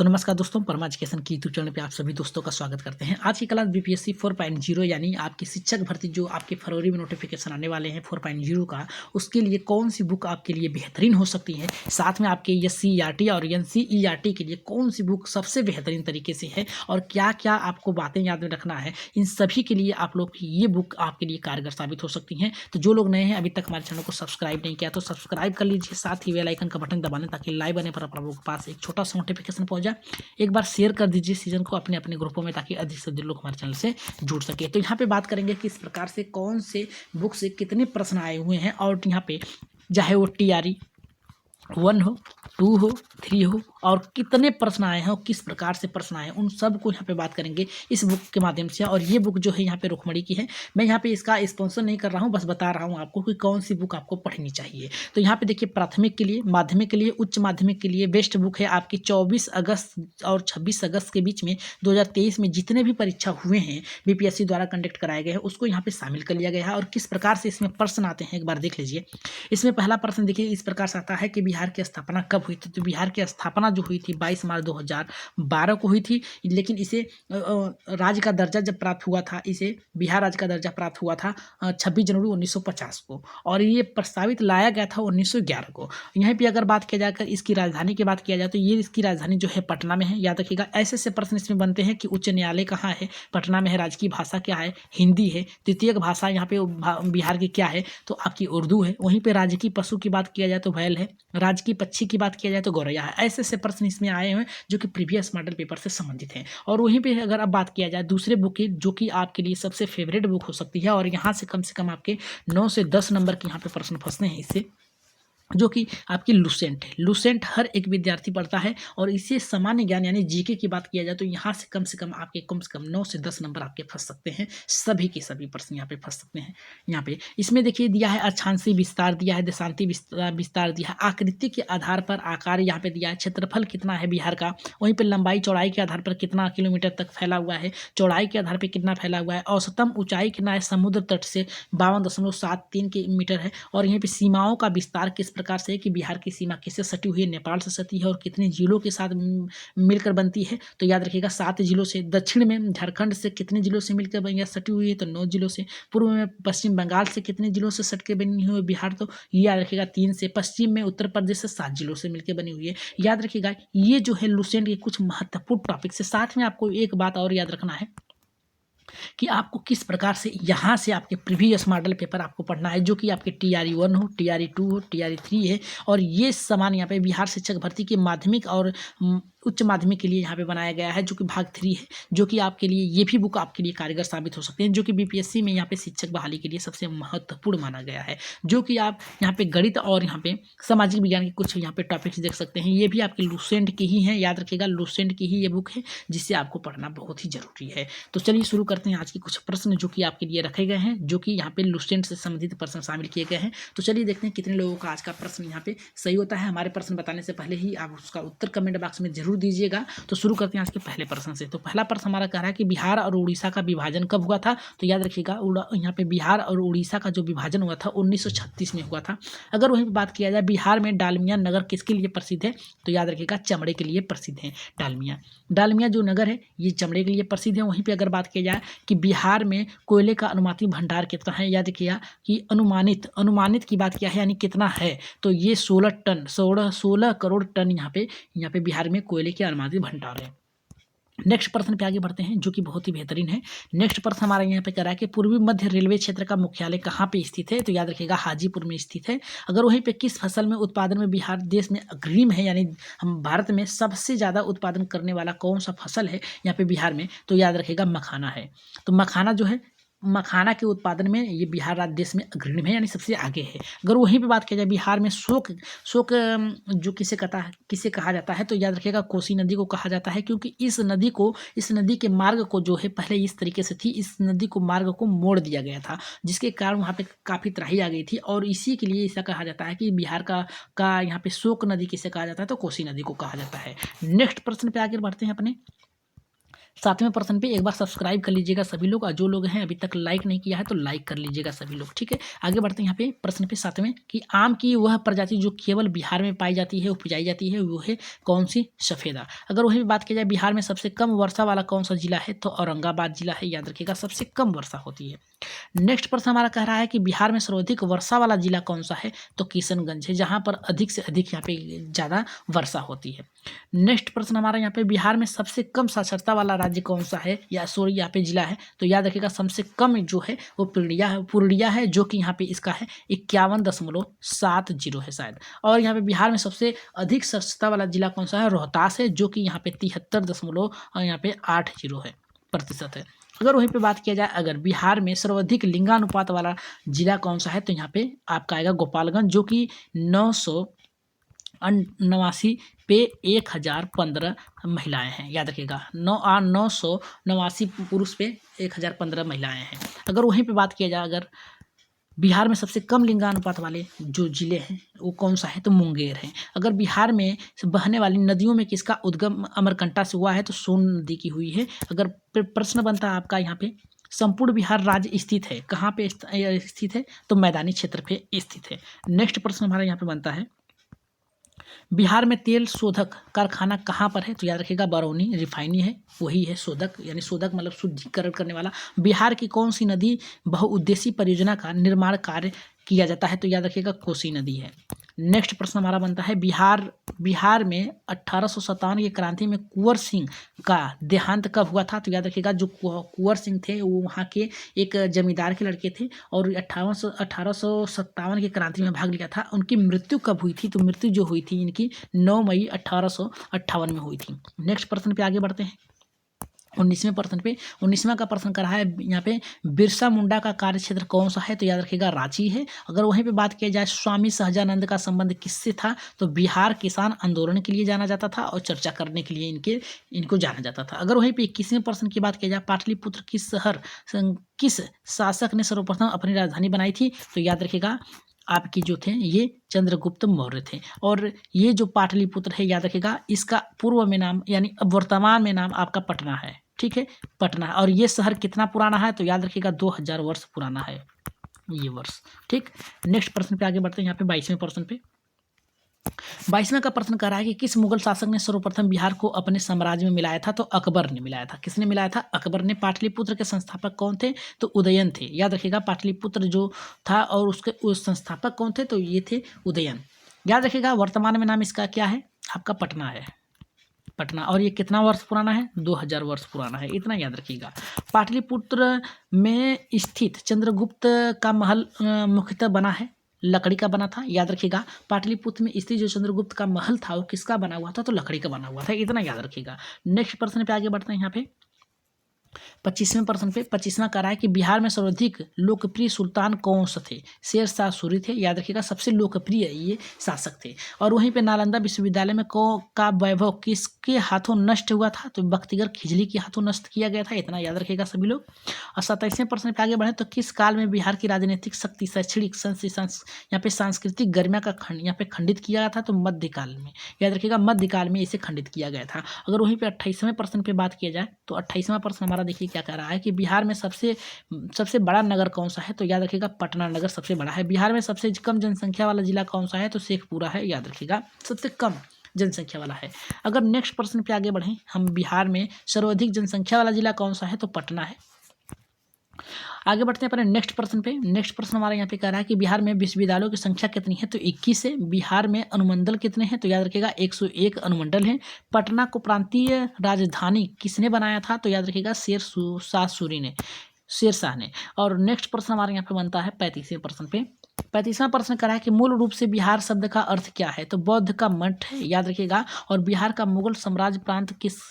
तो नमस्कार दोस्तों, परमा एजुकेशन की यूट्यूब चैनल पे आप सभी दोस्तों का स्वागत करते हैं। आज की क्लास बीपीएससी 4.0 यानी आपकी शिक्षक भर्ती जो आपके फरवरी में नोटिफिकेशन आने वाले हैं 4.0 का, उसके लिए कौन सी बुक आपके लिए बेहतरीन हो सकती है, साथ में आपके एससीईआरटी और एनसीईआरटी के लिए कौन सी बुक सबसे बेहतरीन तरीके से है और क्या क्या आपको बातें याद में रखना है, इन सभी के लिए आप लोग की ये बुक आपके लिए कारगर साबित हो सकती हैं। तो जो लोग नए हैं, अभी तक हमारे चैनल को सब्सक्राइब नहीं किया तो सब्सक्राइब कर लीजिए, साथ ही बेल आइकन का बटन दबाने ताकि लाइव आने पर आप लोगों के पास एक छोटा सा नोटिफिकेशन पहुंच जाए। एक बार शेयर कर दीजिए सीजन को अपने अपने ग्रुपों में ताकि अधिक से अधिक लोग हमारे चैनल से जुड़ सके। तो यहाँ पे बात करेंगे कि इस प्रकार से कौन से बुक से कितने प्रश्न आए हुए हैं और यहाँ पे चाहे वो टीआरई 1 हो, 2 हो, 3 हो और कितने प्रश्न आए हैं और किस प्रकार से प्रश्न आए हैं, उन सब को यहाँ पे बात करेंगे इस बुक के माध्यम से। और ये बुक जो है यहाँ पे रुक्मणी की है। मैं यहाँ पे इसका स्पॉन्सर नहीं कर रहा हूँ, बस बता रहा हूँ आपको कि कौन सी बुक आपको पढ़नी चाहिए। तो यहाँ पे देखिए, प्राथमिक के लिए, माध्यमिक के लिए, उच्च माध्यमिक के लिए बेस्ट बुक है आपकी 24 अगस्त और 26 अगस्त के बीच में 2023 में जितने भी परीक्षा हुए हैं बीपीएससी द्वारा कंडक्ट कराए गए हैं, उसको यहाँ पे शामिल कर लिया गया है। और किस प्रकार से इसमें प्रश्न आते हैं एक बार देख लीजिए। इसमें पहला प्रश्न देखिए इस प्रकार से आता है कि बिहार की स्थापना कब हुई थी। तो बिहार की स्थापना जो हुई थी 22 मार्च 2012 को हुई थी, लेकिन इसे राज्य का दर्जा जब प्राप्त हुआ था, इसे बिहार राज्य का दर्जा प्राप्त हुआ था 26 जनवरी 1950 को, और ये प्रस्तावित लाया गया था 1911 को। यहाँ पे अगर बात किया जाकर इसकी राजधानी की बात किया जाए तो ये इसकी राजधानी जो है पटना में है, याद रखिएगा। ऐसे ऐसे प्रश्न इसमें बनते हैं कि उच्च न्यायालय कहाँ है, पटना में है। राजकीय भाषा क्या है, हिंदी है। तृतीयक भाषा यहाँ पे बिहार की क्या है, तो आपकी उर्दू है। वहीं पे राज्य की पशु की बात किया जाए तो बैल है, राज्य की पक्षी की बात किया जाए तो गौरैया है। ऐसे ऐसे प्रश्न इसमें आए हुए जो कि प्रीवियस मॉडल पेपर से संबंधित हैं। और वहीं पे अगर अब बात किया जाए दूसरे बुक की, जो कि आपके लिए सबसे फेवरेट बुक हो सकती है, और यहाँ से कम आपके 9 से 10 नंबर के यहाँ पे प्रश्न फंसते हैं इससे, जो कि आपकी लुसेंट है। लुसेंट हर एक विद्यार्थी पढ़ता है और इसे सामान्य ज्ञान यानी जीके की बात किया जाए तो यहाँ से कम आपके कम से कम 9 से 10 नंबर आपके फंस सकते हैं। सभी के सभी प्रश्न यहाँ पे फंस सकते हैं। यहाँ पे इसमें देखिए दिया है अक्षांशी विस्तार दिया है, देशांती विस्तार दिया है, आकृति के आधार पर आकार यहाँ पे दिया है, क्षेत्रफल कितना है बिहार का, वहीं पर लंबाई चौड़ाई के आधार पर कितना किलोमीटर तक फैला हुआ है, चौड़ाई के आधार पर कितना फैला हुआ है, औसतम ऊंचाई कितना है समुद्र तट से 52.73 मीटर है। और यहाँ पे सीमाओं का विस्तार किस प्रकार से है कि बिहार की सीमा किससे सटी हुई है, नेपाल से सटी है और कितने जिलों के साथ मिलकर बनती है। तो याद रखिएगा 7 जिलों से। दक्षिण में झारखंड से कितने जिलों से मिलकर बनी सटी हुई है, तो 9 जिलों से। पूर्व में पश्चिम बंगाल से कितने जिलों से सट के बनी हुई है बिहार, तो ये याद रखिएगा 3 से। पश्चिम में उत्तर प्रदेश से 7 जिलों से मिलकर बनी हुई है। याद रखिएगा ये जो है लुसेंट के कुछ महत्वपूर्ण टॉपिक से। साथ में आपको एक बात और याद रखना है कि आपको किस प्रकार से यहाँ से आपके प्रीवियस मॉडल पेपर आपको पढ़ना है, जो कि आपके टीआरई 1 हो, टीआरई 2 हो, टीआरई 3 है। और ये समान यहाँ पे बिहार शिक्षक भर्ती की माध्यमिक और उच्च माध्यमिक के लिए यहाँ पे बनाया गया है, जो कि भाग 3 है, जो कि आपके लिए ये भी बुक आपके लिए कारगर साबित हो सकते हैं, जो कि बीपीएससी में यहाँ पे शिक्षक बहाली के लिए सबसे महत्वपूर्ण माना गया है। जो कि आप यहाँ पे गणित और यहाँ पे सामाजिक विज्ञान के कुछ यहाँ पे टॉपिक्स देख सकते हैं। ये भी आपके लुसेंट की ही है, याद रखिएगा लुसेंट की ही ये बुक है, जिससे आपको पढ़ना बहुत ही जरूरी है। तो चलिए शुरू करते हैं आज के कुछ प्रश्न जो कि आपके लिए रखे गए हैं, जो कि यहाँ पे लुसेंट से संबंधित प्रश्न शामिल किए गए हैं। तो चलिए देखते हैं कितने लोगों का आज का प्रश्न यहाँ पे सही होता है। हमारे प्रश्न बताने से पहले ही आप उसका उत्तर कमेंट बॉक्स में जरूर दीजिएगा। तो शुरू करते हैं आज के पहले प्रश्न से। तो पहला प्रश्न हमारा कह रहा है कि बिहार और उड़ीसा का विभाजन कब हुआ था। तो याद रखिएगा यहाँ पे बिहार और उड़ीसा का जो विभाजन हुआ था 1936 में हुआ था। अगर वहीं पर बात किया जाए बिहार में डालमिया नगर किसके लिए प्रसिद्ध है, तो याद रखिएगा चमड़े के लिए प्रसिद्ध है। डालमिया जो नगर है ये चमड़े के लिए प्रसिद्ध है। वहीं पर अगर बात किया जाए कि बिहार में कोयले का अनुमानित भंडार कितना है, याद रखिएगा कि अनुमानित की बात क्या है यानी कितना है, तो ये 16 करोड़ टन यहाँ पे बिहार में कोयले के अनुमानित भंडार है। नेक्स्ट प्रश्न पे आगे बढ़ते हैं, जो कि बहुत ही बेहतरीन है। नेक्स्ट प्रश्न हमारे यहाँ पे कह रहा है कि पूर्वी मध्य रेलवे क्षेत्र का मुख्यालय कहाँ पे स्थित है, तो याद रखिएगा हाजीपुर में स्थित है। अगर वहीं पे किस फसल में उत्पादन में बिहार देश में अग्रिम है, यानी हम भारत में सबसे ज़्यादा उत्पादन करने वाला कौन सा फसल है यहाँ पे बिहार में, तो याद रखिएगा मखाना है। तो मखाना जो है, मखाना के उत्पादन में ये बिहार राज्य देश में अग्रणी है, यानी सबसे आगे है। अगर वहीं पे बात किया जाए बिहार में शोक जो किसे कहा जाता है, तो याद रखिएगा कोसी नदी को कहा जाता है, क्योंकि इस नदी के मार्ग को जो है पहले इस तरीके से थी, इस नदी को मार्ग को मोड़ दिया गया था, जिसके कारण वहाँ पे काफ़ी त्राही आ गई थी, और इसी के लिए ऐसा कहा जाता है कि बिहार का यहाँ पे शोक नदी किसे कहा जाता है, तो कोसी नदी को कहा जाता है। नेक्स्ट प्रश्न पे आगे बढ़ते हैं अपने। 7वें प्रश्न पे एक बार सब्सक्राइब कर लीजिएगा सभी लोग, और जो लोग हैं अभी तक लाइक नहीं किया है तो लाइक कर लीजिएगा सभी लोग, ठीक है। आगे बढ़ते हैं यहाँ पे प्रश्न पे 7वें कि आम की वह प्रजाति जो केवल बिहार में पाई जाती है, उपजाई जाती है, वो है कौन सी? सफेदा। अगर वही बात की जाए बिहार में सबसे कम वर्षा वाला कौन सा जिला है, तो औरंगाबाद जिला है, याद रखिएगा, सबसे कम वर्षा होती है। नेक्स्ट प्रश्न हमारा कह रहा है कि बिहार में सर्वाधिक वर्षा वाला जिला कौन सा है, तो किशनगंज है, जहाँ पर अधिक से अधिक यहाँ पे ज़्यादा वर्षा होती है। नेक्स्ट प्रश्न हमारा यहाँ पे बिहार में सबसे कम साक्षरता वाला राज्य कौन सा है, या सॉरी यहाँ पे जिला है, तो याद रखिएगा सबसे कम जो है वो पूर्णिया है, जो कि यहाँ पे इसका है 51.70 है शायद। और यहाँ पे बिहार में सबसे अधिक साक्षरता वाला जिला कौन सा है, रोहतास है, जो कि यहाँ पे 73.80 है प्रतिशत है। अगर वहीं पे बात किया जाए, अगर बिहार में सर्वाधिक लिंगानुपात वाला जिला कौन सा है, तो यहाँ पे आपका आएगा गोपालगंज, जो कि 989 पे 1015 महिलाएं हैं, याद रखिएगा 989 पुरुष पे 1015 महिलाएं हैं। अगर वहीं पे बात किया जाए, अगर बिहार में सबसे कम लिंगानुपात वाले जो जिले हैं वो कौन सा है, तो मुंगेर है। अगर बिहार में बहने वाली नदियों में किसका उद्गम अमरकंटक से हुआ है, तो सोन नदी की हुई है। अगर प्रश्न बनता है आपका यहाँ पे संपूर्ण बिहार राज्य स्थित है, कहाँ पे स्थित है, तो मैदानी क्षेत्र पे स्थित है। नेक्स्ट प्रश्न हमारा यहाँ पे बनता है बिहार में तेल शोधक कारखाना कहाँ पर है, तो याद रखिएगा बरौनी रिफाइनरी है, वही है शोधक, यानी शोधक मतलब शुद्धिकरण करने वाला। बिहार की कौन सी नदी बहुउद्देशीय परियोजना का निर्माण कार्य किया जाता है, तो याद रखिएगा कोसी नदी है। नेक्स्ट प्रश्न हमारा बनता है बिहार में 1857 की क्रांति में कुंवर सिंह का देहांत कब हुआ था, तो याद रखिएगा जो कुंवर सिंह थे वो वहाँ के एक जमींदार के लड़के थे, और 1857 की क्रांति में भाग लिया था। उनकी मृत्यु कब हुई थी, तो मृत्यु जो हुई थी इनकी 9 मई 1858 में हुई थी। नेक्स्ट प्रश्न पे आगे बढ़ते हैं 19वें प्रश्न पे। 19वां का प्रश्न कर रहा है यहाँ पे बिरसा मुंडा का कार्य क्षेत्र कौन सा है, तो याद रखिएगा रांची है। अगर वहीं पे बात किया जाए स्वामी सहजानंद का संबंध किससे था, तो बिहार किसान आंदोलन के लिए जाना जाता था और चर्चा करने के लिए इनको जाना जाता था। अगर वहीं पे 21वें प्रश्न की बात किया जाए पाटलिपुत्र किस शासक ने सर्वप्रथम अपनी राजधानी बनाई थी, तो याद रखिएगा आपकी जो थे ये चंद्रगुप्त मौर्य थे। और ये जो पाटलिपुत्र है याद रखिएगा इसका पूर्व में नाम यानी अब वर्तमान में नाम आपका पटना है, ठीक है, पटना है। और ये शहर कितना पुराना है, तो याद रखिएगा 2000 वर्ष पुराना है ये वर्ष, ठीक। नेक्स्ट प्रश्न पे आगे बढ़ते हैं यहाँ पे 22वें प्रश्न पे। 22वें का प्रश्न कर रहा है कि किस मुगल शासक ने सर्वप्रथम बिहार को अपने साम्राज्य में मिलाया था, तो अकबर ने मिलाया था। किसने मिलाया था, अकबर ने। पाटलिपुत्र के संस्थापक कौन थे, तो उदयन थे, याद रखिएगा पाटलिपुत्र जो था और उसके संस्थापक कौन थे, तो ये थे उदयन। याद रखिएगा वर्तमान में नाम इसका क्या है, आपका पटना है, पटना। और ये कितना वर्ष पुराना है, 2000 वर्ष पुराना है, इतना याद रखिएगा। पाटलिपुत्र में स्थित चंद्रगुप्त का महल मुख्यतः बना है, लकड़ी का बना था, याद रखिएगा। पाटलिपुत्र में स्थित जो चंद्रगुप्त का महल था वो किसका बना हुआ था, तो लकड़ी का बना हुआ था, इतना याद रखिएगा। नेक्स्ट प्रश्न पे आगे बढ़ते हैं यहाँ पे 25वें प्रश्न पे। 25वां कह रहा है कि बिहार में सर्वाधिक लोकप्रिय सुल्तान कौन से थे, शेर शाह सूरी थे, याद रखिएगा सबसे लोकप्रिय ये शासक थे। और वहीं पे नालंदा विश्वविद्यालय में का वैभव किसके हाथों नष्ट हुआ था, तो बख्तियार खिजली के हाथों नष्ट किया गया था, इतना याद रखिएगा सभी लोग। और 27वें प्रश्न पे आगे बढ़े तो किस काल में बिहार की राजनीतिक शक्ति शैक्षणिक यहाँ पे सांस्कृतिक गरिमा का यहाँ पे खंडित किया गया था, तो मध्यकाल में, याद रखिएगा मध्यकाल में इसे खंडित किया गया था। अगर वहीं पे 28वें प्रश्न पे बात किया जाए तो 28वां प्रश्न हमारा देखिए क्या कह रहा है कि बिहार में सबसे बड़ा नगर कौन सा है, तो याद रखिएगा पटना नगर सबसे बड़ा है। बिहार में सबसे कम जनसंख्या वाला जिला कौन सा है, तो शेखपुरा है, याद रखिएगा सबसे कम जनसंख्या वाला है। अगर नेक्स्ट प्रश्न पे आगे बढ़ें हम, बिहार में सर्वाधिक जनसंख्या वाला जिला कौन सा है, तो पटना है। आगे बढ़ते हैं अपने नेक्स्ट प्रश्न पे। नेक्स्ट प्रश्न हमारा यहाँ पे कह रहा है कि बिहार में विश्वविद्यालयों की संख्या कितनी है, तो 21 है। बिहार में अनुमंडल कितने हैं, तो याद रखिएगा 101 अनुमंडल हैं। पटना को प्रांतीय राजधानी किसने बनाया था, तो याद रखिएगा शेरशाह ने। और नेक्स्ट प्रश्न हमारे यहाँ पे बनता है 35वें प्रश्न पे। 35वां प्रश्न करा है कि मूल रूप से बिहार शब्द का अर्थ क्या है, तो बौद्ध का मठ है, याद रखिएगा। और बिहार का मुगल साम्राज्य प्रांत किस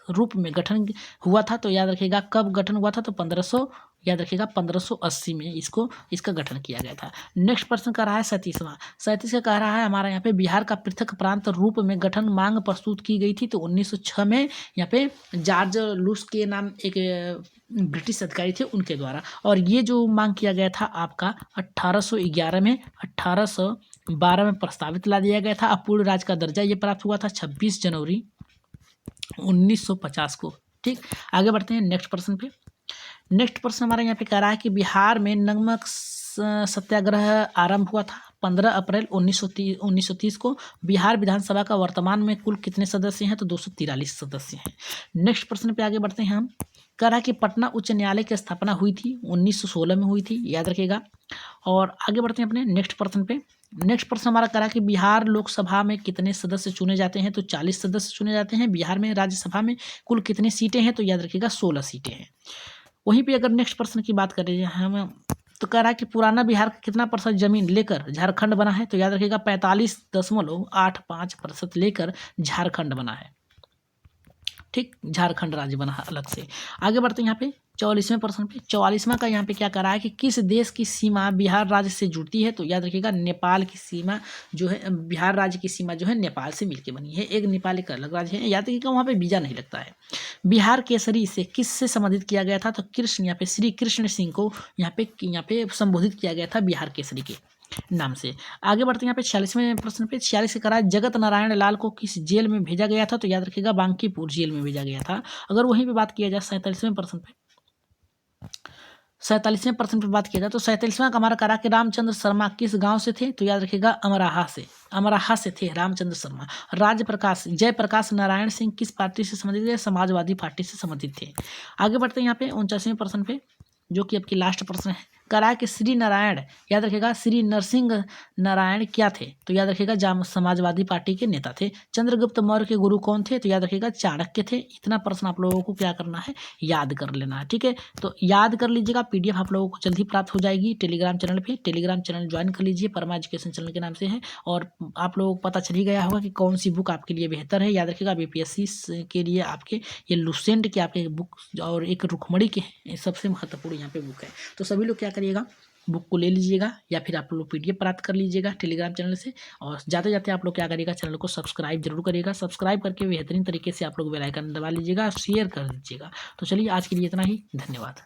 रूप में गठन हुआ था, तो याद रखिएगा कब गठन हुआ था, तो 1580 में इसका गठन किया गया था। नेक्स्ट प्रश्न कर रहा है 37 का कह रहा है हमारा यहाँ पे बिहार का पृथक प्रांत रूप में गठन मांग प्रस्तुत की गई थी, तो 1906 में यहाँ पे जॉर्ज लूस के नाम एक ब्रिटिश अधिकारी थे उनके द्वारा। और ये जो मांग किया गया था आपका 1811 में 1812 में प्रस्तावित ला दिया गया था। अब पूर्ण राज्य का दर्जा ये प्राप्त हुआ था 26 जनवरी 1950 को, ठीक, आगे बढ़ते हैं नेक्स्ट प्रश्न पे। नेक्स्ट प्रश्न हमारा यहाँ पे कह रहा है कि बिहार में नमक सत्याग्रह आरंभ हुआ था 15 अप्रैल 1930 को। बिहार विधानसभा का वर्तमान में कुल कितने सदस्य हैं? तो 243 सदस्य हैं। नेक्स्ट प्रश्न पे आगे बढ़ते हैं हम। कह रहा है कि पटना उच्च न्यायालय की स्थापना हुई थी 1916 में हुई थी, याद रखिएगा। और आगे बढ़ते हैं अपने नेक्स्ट प्रश्न पे। नेक्स्ट प्रश्न हमारा कह रहा है कि बिहार लोकसभा में कितने सदस्य चुने जाते हैं? तो 40 सदस्य चुने जाते हैं। बिहार में राज्यसभा में कुल कितनी सीटें हैं? तो याद रखिएगा 16 सीटें हैं। वहीं पे अगर नेक्स्ट प्रश्न की बात करें हम, तो कह रहा है कि पुराना बिहार का कितना प्रतिशत जमीन लेकर झारखंड बना है? तो याद रखिएगा 45.85% लेकर झारखंड बना है। ठीक, झारखंड राज्य बना है अलग से। आगे बढ़ते हैं यहाँ पे 44वें प्रश्न पे। 44वां का यहाँ पे क्या करा है कि किस देश की सीमा बिहार राज्य से जुड़ती है? तो याद रखिएगा नेपाल की सीमा जो है, बिहार राज्य की सीमा जो है नेपाल से मिलकर बनी है। एक नेपाल एक अलग राज्य है, याद रखिएगा वहाँ पे वीजा नहीं लगता है। बिहार केसरी से किससे संबोधित किया गया था? तो कृष्ण, यहाँ पे श्री कृष्ण सिंह को यहाँ पे संबोधित किया गया था बिहार केसरी के नाम से। आगे बढ़ते हैं यहाँ पे 46वें प्रश्न पे। 46 से करा जगत नारायण लाल को किस जेल में भेजा गया था? तो याद रखिएगा बांकीपुर जेल में भेजा गया था। अगर वहीं पे बात किया जाए 47वें प्रश्न पे, 47वें प्रश्न पे बात किया जाए तो 47वां का हमारा करा कि रामचंद्र शर्मा किस गांव से थे? तो याद रखिएगा अमराहा से थे रामचंद्र शर्मा। जयप्रकाश नारायण सिंह किस पार्टी से संबंधित थे? समाजवादी पार्टी से संबंधित थे। आगे बढ़ते हैं यहाँ पे 49वें प्रश्न पे, जो कि आपकी लास्ट प्रश्न है। करा कि श्री नारायण, याद रखिएगा श्री नरसिंह नारायण क्या थे? तो याद रखिएगा समाजवादी पार्टी के नेता थे। चंद्रगुप्त मौर्य के गुरु कौन थे? तो याद रखिएगा चाणक्य थे। इतना प्रश्न आप लोगों को क्या करना है? याद कर लेना है। ठीक है, तो याद कर लीजिएगा। पीडीएफ आप लोगों को जल्दी प्राप्त हो जाएगी टेलीग्राम चैनल पे। टेलीग्राम चैनल ज्वाइन कर लीजिए, परमा एजुकेशन चैनल के नाम से है। और आप लोगों को पता चल ही गया होगा कि कौन सी बुक आपके लिए बेहतर है। याद रखिएगा बीपीएससी के लिए आपके ये लुसेंट के आपके बुक और एक रुक्मणी के सबसे महत्वपूर्ण यहाँ पे बुक है। तो सभी लोग क्या करिएगा, बुक को ले लीजिएगा या फिर आप लोग पीडीएफ प्राप्त कर लीजिएगा टेलीग्राम चैनल से। और जाते जाते आप लोग क्या करिएगा, चैनल को सब्सक्राइब जरूर करिएगा। सब्सक्राइब करके बेहतरीन तरीके से आप लोग बेल आइकन दबा लीजिएगा, शेयर कर दीजिएगा। तो चलिए आज के लिए इतना ही, धन्यवाद।